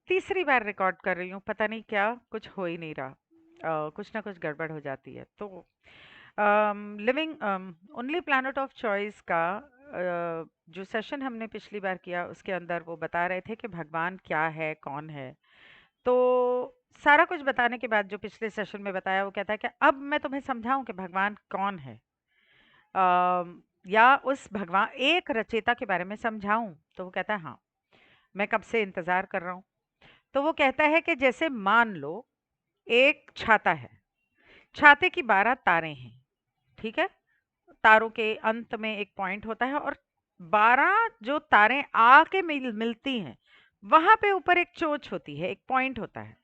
तीसरी बार रिकॉर्ड कर रही हूँ, पता नहीं क्या कुछ हो ही नहीं रहा। कुछ ना कुछ गड़बड़ हो जाती है। तो living only planet of choice का जो सेशन हमने पिछली बार किया उसके अंदर वो बता रहे थे कि भगवान क्या है, कौन है। तो सारा कुछ बताने के बाद जो पिछले सेशन में बताया वो कहता है कि अब मैं तुम्हें समझाऊं कि भगवान कौन है। या उस भगवान एक रचयिता के बारे में समझाऊं। तो वो कहता है हाँ, मैं कब से इंतजार कर रहा हूँ। तो वो कहता है कि जैसे मान लो एक छाता है, छाते की 12 तारें हैं, ठीक है। तारों के अंत में एक पॉइंट होता है और 12 जो तारें आके मिलती हैं, वहां पे ऊपर एक चोंच होती है, एक पॉइंट होता है।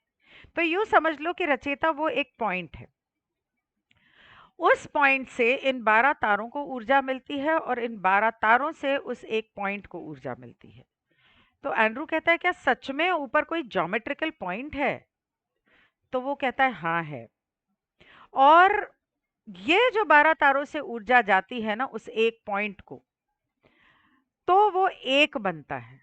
तो यूं समझ लो कि रचयिता वो एक पॉइंट है। उस पॉइंट से इन 12 तारों को ऊर्जा मिलती है और इन 12 तारों से उस एक पॉइंट को ऊर्जा मिलती है। तो एंड्रू कहता है क्या सच में ऊपर कोई ज्योमेट्रिकल पॉइंट है? तो वो कहता है हाँ है। और ये जो 12 तारों से ऊर्जा जाती है ना उस एक पॉइंट को, तो वो एक बनता है।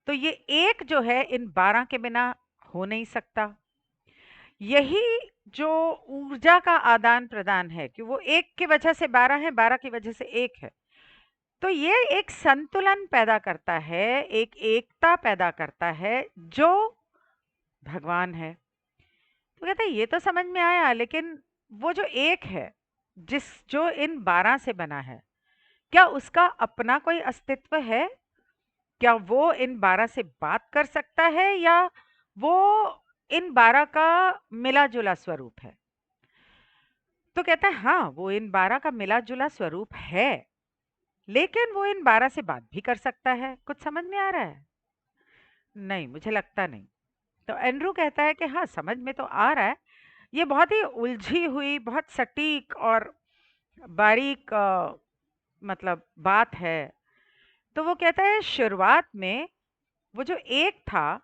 तो ये एक जो है इन 12 के बिना हो नहीं सकता। यही जो ऊर्जा का आदान प्रदान है कि वो एक की वजह से 12 है, 12 की वजह से एक है। तो ये एक संतुलन पैदा करता है, एक एकता पैदा करता है, जो भगवान है। तो कहते हैं ये तो समझ में आया, लेकिन वो जो एक है, जो इन 12 से बना है, क्या उसका अपना कोई अस्तित्व है? क्या वो इन 12 से बात कर सकता है, या वो इन 12 का मिला जुला स्वरूप है? तो कहता है हाँ, वो इन 12 का मिला जुला स्वरूप है, लेकिन वो इन 12 से बात भी कर सकता है। कुछ समझ में आ रहा है? नहीं, मुझे लगता नहीं। तो एंड्रू कहता है कि हाँ, समझ में तो आ रहा है। ये बहुत ही उलझी हुई, बहुत सटीक और बारीक मतलब बात है। तो वो कहता है शुरुआत में वो जो एक था,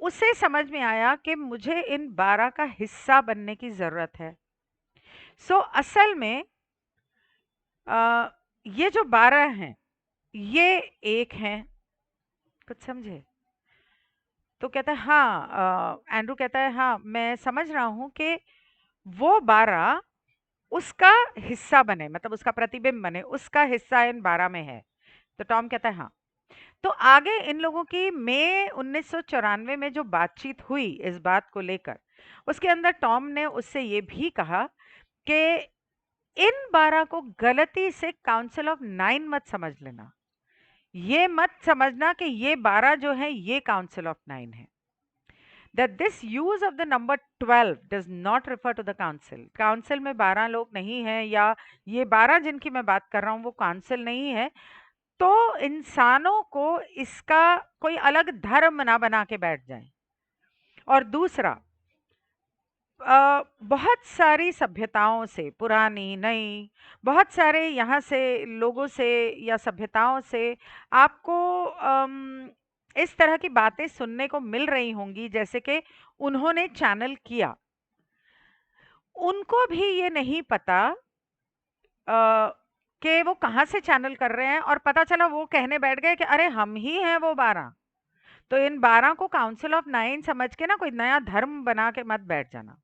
उसे समझ में आया कि मुझे इन 12 का हिस्सा बनने की जरूरत है। सो असल में अ, ये जो 12 हैं, ये एक हैं। कुछ समझे? तो कहता है हाँ, एंड्रू कहता है हाँ, मैं समझ रहा हूँ कि वो 12 उसका हिस्सा बने, मतलब उसका प्रतिबिंब बने, उसका हिस्सा इन 12 में है। तो टॉम कहता है हाँ। तो आगे इन लोगों की मई 1994 में जो बातचीत हुई इस बात को लेकर, उसके अंदर टॉम ने उससे ये भी कहा कि इन 12 को गलती से काउंसिल ऑफ 9 मत समझ लेना। ये मत समझना कि ये 12 जो है ये काउंसिल ऑफ 9 है। that this use of the number 12 does not refer to the council. Council में 12 लोग नहीं हैं, या ये 12 जिनकी मैं बात कर रहा हूँ वो काउंसिल नहीं है। तो इंसानों को इसका कोई अलग धर्म ना बना के बैठ जाएं। और दूसरा, बहुत सारी सभ्यताओं से, पुरानी नई, बहुत सारे यहाँ से लोगों से या सभ्यताओं से आपको इस तरह की बातें सुनने को मिल रही होंगी, जैसे कि उन्होंने चैनल किया। उनको भी ये नहीं पता कि वो कहाँ से चैनल कर रहे हैं, और पता चला वो कहने बैठ गए कि अरे हम ही हैं वो 12। तो इन 12 को काउंसिल ऑफ 9 समझ के ना कोई नया धर्म बना के मत बैठ जाना।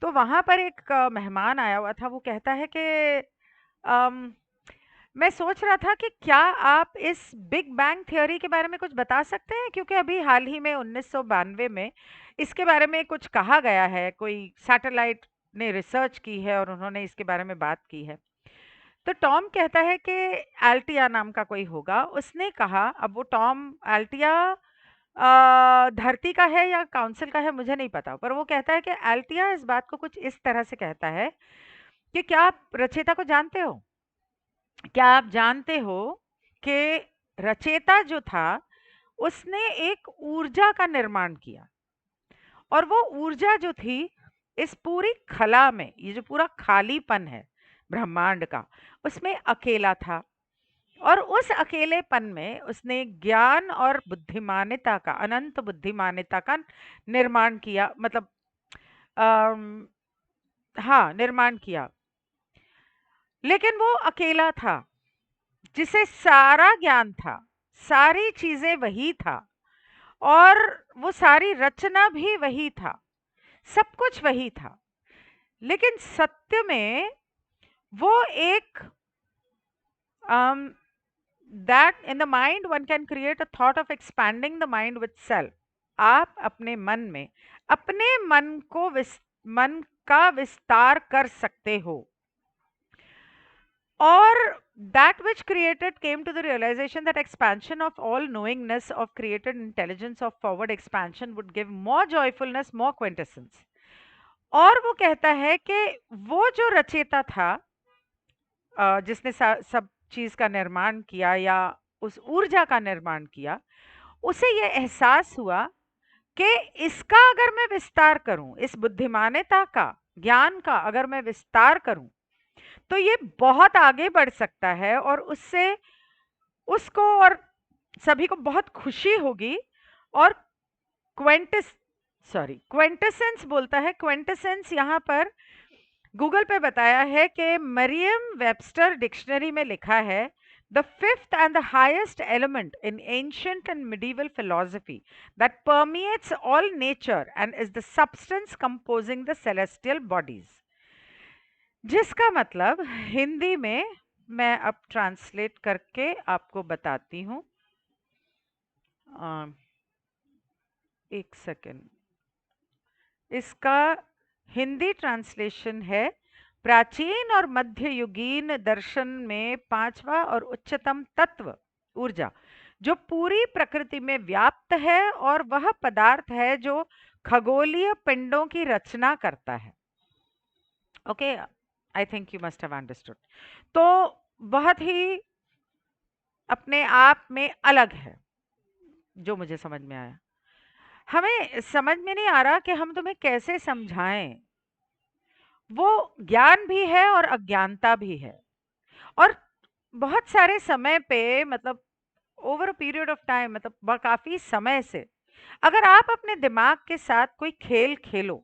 तो वहां पर एक मेहमान आया हुआ था, वो कहता है कि अम, मैं सोच रहा था कि क्या आप इस बिग बैंग थ्योरी के बारे में कुछ बता सकते हैं, क्योंकि अभी हाल ही में 1992 में इसके बारे में कुछ कहा गया है, कोई सैटेलाइट ने रिसर्च की है और उन्होंने इसके बारे में बात की है। तो टॉम कहता है कि एल्टिया नाम का कोई होगा, उसने कहा। अब वो टॉम एल्टिया धरती का है या काउंसिल का है मुझे नहीं पता, पर वो कहता है कि एल्टिया इस बात को कुछ इस तरह से कहता है कि क्या आप रचयिता को जानते हो? क्या आप जानते हो कि रचयिता जो था उसने एक ऊर्जा का निर्माण किया, और वो ऊर्जा जो थी इस पूरी खला में, ये जो पूरा खालीपन है ब्रह्मांड का, उसमें अकेला था। और उस अकेलेपन में उसने ज्ञान और बुद्धिमानिता का, अनंत बुद्धिमानिता का निर्माण किया, मतलब अम, हाँ, निर्माण किया। लेकिन वो अकेला था, जिसे सारा ज्ञान था, सारी चीजें वही था, और वो सारी रचना भी वही था, सब कुछ वही था। लेकिन सत्य में वो एक that in the mind one can create a thought of expanding the mind with self। आप अपने मन में अपने मन का विस्तार कर सकते हो। और that which created came to the realization that expansion of all knowingness of created intelligence of forward expansion would give more joyfulness, more quintessence। और वो कहता है कि वो जो रचेता था, जिसने सब चीज का निर्माण किया या उस ऊर्जा का निर्माण किया, उसे ये एहसास हुआ कि इसका अगर मैं विस्तार करूं, इस बुद्धिमानिता का, ज्ञान का अगर मैं विस्तार करूं, तो ये बहुत आगे बढ़ सकता है और उससे उसको और सभी को बहुत खुशी होगी। और क्वेंटिस क्वेंटेसेंस बोलता है। क्वेंटेसेंस यहाँ पर गूगल पे बताया है कि मरियम वेबस्टर डिक्शनरी में लिखा है, the fifth and the highest element in ancient and medieval philosophy that permeates all nature and is the substance composing the celestial bodies. जिसका मतलब हिंदी में मैं अब ट्रांसलेट करके आपको बताती हूँ। एक सेकेंड। इसका हिंदी ट्रांसलेशन है, प्राचीन और मध्ययुगीन दर्शन में पांचवा और उच्चतम तत्व ऊर्जा जो पूरी प्रकृति में व्याप्त है और वह पदार्थ है जो खगोलीय पिंडों की रचना करता है। Okay, I think you must have understood. तो बहुत ही अपने आप में अलग है, जो मुझे समझ में आया। हमें समझ में नहीं आ रहा कि हम तुम्हें कैसे समझाएं। वो ज्ञान भी है और अज्ञानता भी है। और बहुत सारे समय पे, मतलब over a period of time, मतलब काफी समय से, अगर आप अपने दिमाग के साथ कोई खेल खेलो,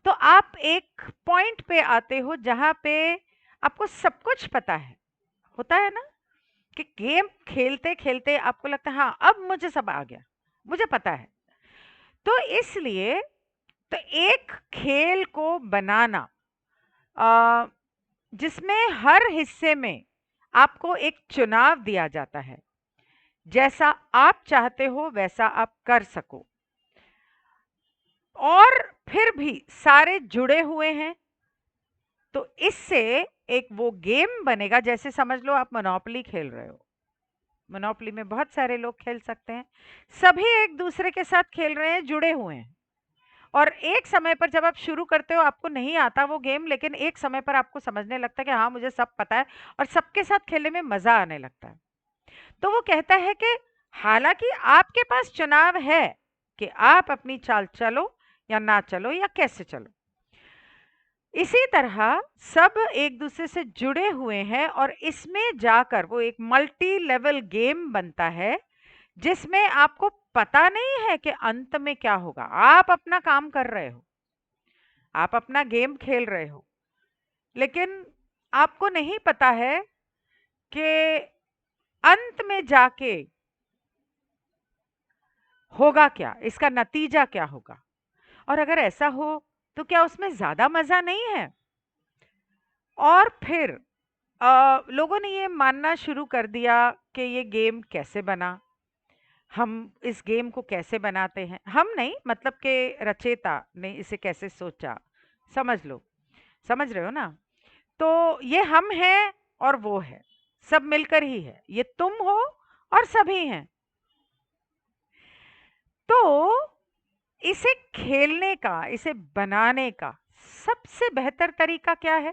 तो आप एक पॉइंट पे आते हो जहां पे आपको सब कुछ पता है। होता है ना कि गेम खेलते खेलते आपको लगता है हाँ अब मुझे सब आ गया, मुझे पता है। तो इसलिए तो एक खेल को बनाना, जिसमें हर हिस्से में आपको एक चुनाव दिया जाता है, जैसा आप चाहते हो वैसा आप कर सको, और फिर भी सारे जुड़े हुए हैं, तो इससे एक वो गेम बनेगा। जैसे समझ लो आप मोनोपोली खेल रहे हो। मोनोपोली में बहुत सारे लोग खेल सकते हैं, सभी एक दूसरे के साथ खेल रहे हैं, जुड़े हुए हैं। और एक समय पर जब आप शुरू करते हो आपको नहीं आता वो गेम, लेकिन एक समय पर आपको समझने लगता है कि हाँ मुझे सब पता है, और सबके साथ खेलने में मजा आने लगता है। तो वो कहता है कि हालांकि आपके पास चुनाव है कि आप अपनी चाल चलो या ना चलो या कैसे चलो, इसी तरह सब एक दूसरे से जुड़े हुए हैं और इसमें जाकर वो एक मल्टी लेवल गेम बनता है, जिसमें आपको पता नहीं है कि अंत में क्या होगा। आप अपना काम कर रहे हो, आप अपना गेम खेल रहे हो, लेकिन आपको नहीं पता है कि अंत में जाके होगा क्या, इसका नतीजा क्या होगा। और अगर ऐसा हो तो क्या उसमें ज्यादा मजा नहीं है। और फिर लोगों ने ये मानना शुरू कर दिया कि ये गेम कैसे बना, हम इस गेम को कैसे बनाते हैं। हम नहीं, मतलब कि रचेता ने इसे कैसे सोचा, समझ लो, समझ रहे हो ना। तो ये हम हैं और वो है, सब मिलकर ही है, ये तुम हो और सभी हैं। तो इसे खेलने का, इसे बनाने का सबसे बेहतर तरीका क्या है?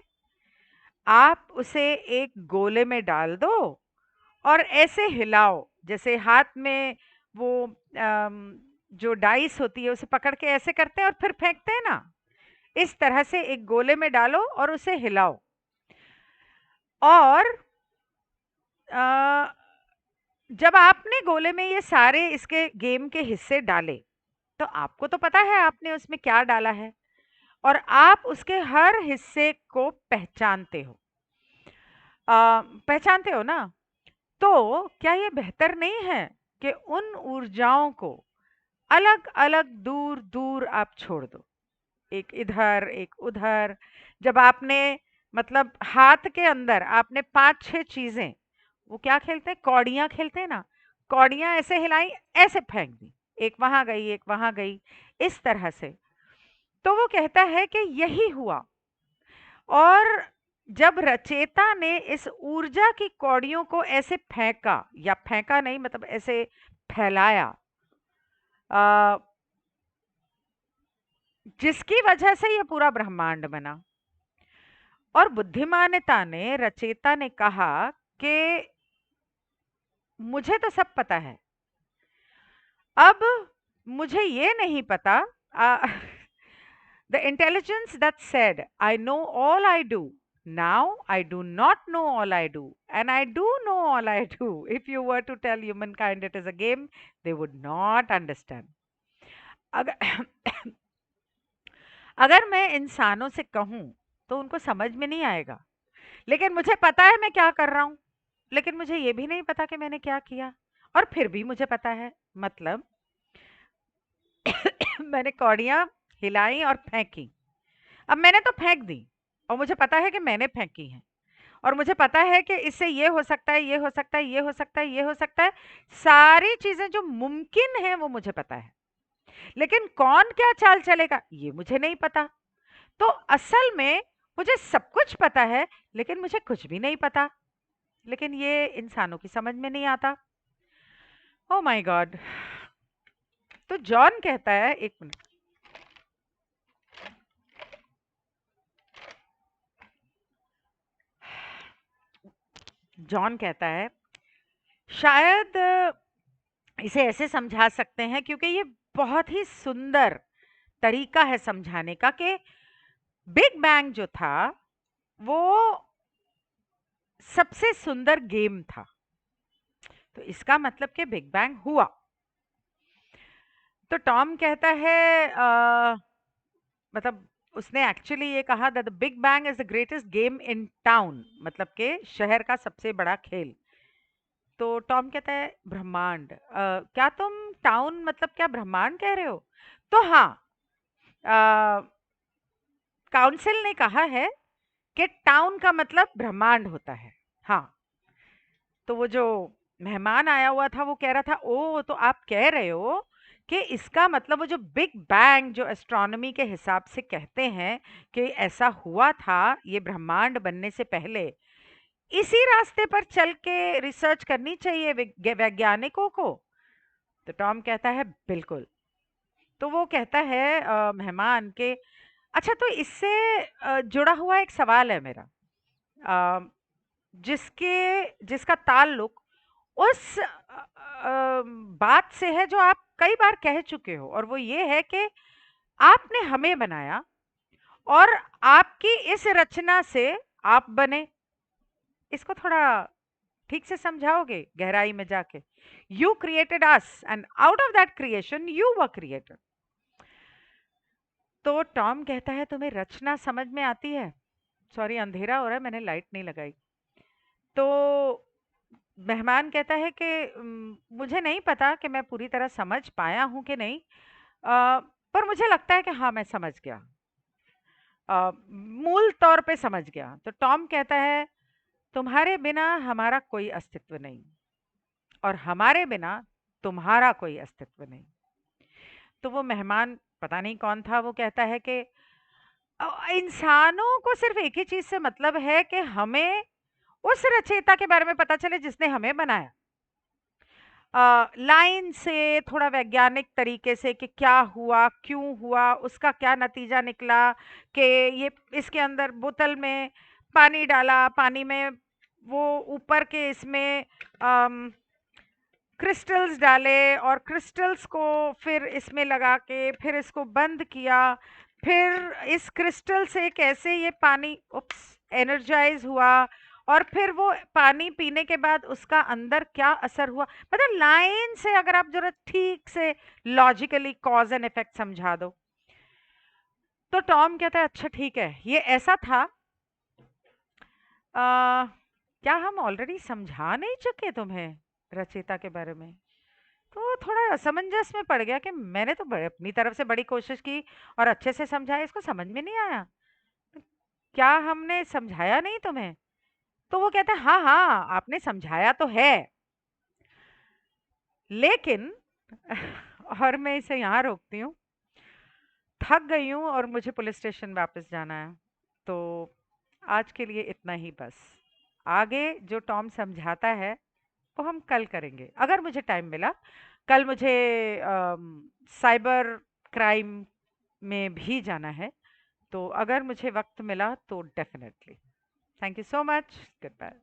आप उसे एक गोले में डाल दो और ऐसे हिलाओ, जैसे हाथ में वो जो डाइस होती है उसे पकड़ के ऐसे करते हैं और फिर फेंकते हैं ना, इस तरह से एक गोले में डालो और उसे हिलाओ। और अ, जब आपने गोले में ये सारे इसके गेम के हिस्से डाले, तो आपको तो पता है आपने उसमें क्या डाला है, और आप उसके हर हिस्से को पहचानते हो। पहचानते हो ना। तो क्या ये बेहतर नहीं है कि उन ऊर्जाओं को अलग-अलग, दूर-दूर आप छोड़ दो। एक इधर, एक उधर। जब आपने मतलब हाथ के अंदर आपने 5-6 चीज़ें, वो क्या खेलते हैं? कौड़ियाँ खेलते हैं ना? कौड़ियाँ ऐसे हिलाई, ऐसे फेंक दी। एक वहाँ गई, एक वहाँ गई, इस तरह से। तो वो कहता है कि यही हुआ। और जब रचेता ने इस ऊर्जा की कौड़ियों को ऐसे फेंका, या फेंका नहीं मतलब ऐसे फैलाया, अ, जिसकी वजह से ये पूरा ब्रह्मांड बना। और बुद्धिमानिता ने, रचेता ने कहा कि मुझे तो सब पता है, अब मुझे ये नहीं पता। The intelligence that said I know all I do, now I do not know all I do, and I do know all I do. If you were to tell humankind it is a game, they would not understand. अगर अगर मैं इंसानों से कहूं तो उनको समझ में नहीं आएगा, लेकिन मुझे पता है मैं क्या कर रहा हूं। लेकिन मुझे ये भी नहीं पता कि मैंने क्या किया, और फिर भी मुझे पता है। मतलब मैंने कौड़ियां हिलाई और फेंकी। अब मैंने तो फेंक दी, और मुझे पता है कि मैंने फेंकी है, और मुझे पता है कि इससे ये हो सकता है, ये हो सकता है, ये हो सकता है, ये हो सकता है। सारी चीजें जो मुमकिन है वो मुझे पता है, लेकिन कौन क्या चाल चलेगा ये मुझे नहीं पता। तो असल में मुझे सब कुछ पता है, लेकिन मुझे कुछ भी नहीं पता। लेकिन ये इंसानों की समझ में नहीं आता। Oh my God. तो जॉन कहता है, एक मिनट। जॉन कहता है शायद इसे ऐसे समझा सकते हैं, क्योंकि ये बहुत ही सुंदर तरीका है समझाने का, कि बिग बैंग जो था वो सबसे सुंदर गेम था। तो इसका मतलब कि बिग बैंग हुआ। तो टॉम कहता है मतलब उसने एक्चुअली ये कहा that the big bang is the greatest game in town, मतलब के शहर का सबसे बड़ा खेल। तो टॉम कहता है ब्रह्मांड, क्या तुम टाउन मतलब क्या ब्रह्मांड कह रहे हो? तो हाँ, काउंसिल ने कहा है कि टाउन का मतलब ब्रह्मांड होता है। हाँ। तो वो जो मेहमान आया हुआ था वो कह रहा था, ओ तो आप कह रहे हो कि इसका मतलब वो जो बिग बैंग जो एस्ट्रोनॉमी के हिसाब से कहते हैं कि ऐसा हुआ था ये ब्रह्मांड बनने से पहले, इसी रास्ते पर चल के रिसर्च करनी चाहिए वैज्ञानिकों को। तो टॉम कहता है बिल्कुल। तो वो कहता है मेहमान के, अच्छा तो इससे जुड़ा हुआ एक सवाल है मेरा, अ, जिसका ताल्लुक उस बात से है जो आप कई बार कह चुके हो, और वो ये है कि आपने हमें बनाया और आपकी इस रचना से आप बने। इसको थोड़ा ठीक से समझाओगे गहराई में जाके? You created us and out of that creation you were created. तो टॉम कहता है तुम्हें रचना समझ में आती है? सॉरी अंधेरा हो रहा है, मैंने लाइट नहीं लगाई। तो मेहमान कहता है कि मुझे नहीं पता कि मैं पूरी तरह समझ पाया हूं कि नहीं, पर मुझे लगता है कि हाँ मैं समझ गया, मूल तौर पे समझ गया। तो टॉम कहता है तुम्हारे बिना हमारा कोई अस्तित्व नहीं, और हमारे बिना तुम्हारा कोई अस्तित्व नहीं। तो वो मेहमान पता नहीं कौन था, वो कहता है कि इंसानों को सिर्फ एक ही चीज से मतलब है कि हमें उस रचयिता के बारे में पता चले जिसने हमें बनाया, लाइन से, थोड़ा वैज्ञानिक तरीके से कि क्या हुआ, क्यों हुआ, उसका क्या नतीजा निकला, कि ये इसके अंदर बोतल में पानी डाला, पानी में वो ऊपर के इसमें क्रिस्टल्स डाले, और क्रिस्टल्स को फिर इसमें लगा के फिर इसको बंद किया, फिर इस क्रिस्टल से कैसे ये पानी उप्स एनर्जाइज हुआ, और फिर वो पानी पीने के बाद उसका अंदर क्या असर हुआ। मतलब लाइन से अगर आप जरा ठीक से लॉजिकली कॉज एंड इफेक्ट समझा दो। तो टॉम कहता है अच्छा ठीक है ये ऐसा था, क्या हम ऑलरेडी समझा नहीं चुके तुम्हें रचयिता के बारे में? तो वो थोड़ा असमंजस में पड़ गया कि मैंने तो अपनी तरफ से बड़ी कोशिश की और अच्छे से समझाया, इसको समझ में नहीं आया। क्या हमने समझाया नहीं तुम्हें? तो वो कहता है हाँ हाँ आपने समझाया तो है, लेकिन और मैं इसे यहाँ रोकती हूँ, थक गई हूँ और मुझे पुलिस स्टेशन वापस जाना है, तो आज के लिए इतना ही बस। आगे जो टॉम समझाता है वो हम कल करेंगे अगर मुझे टाइम मिला। कल मुझे साइबर क्राइम में भी जाना है, तो अगर मुझे वक्त मिला तो definitely. Thank you so much. Good bye.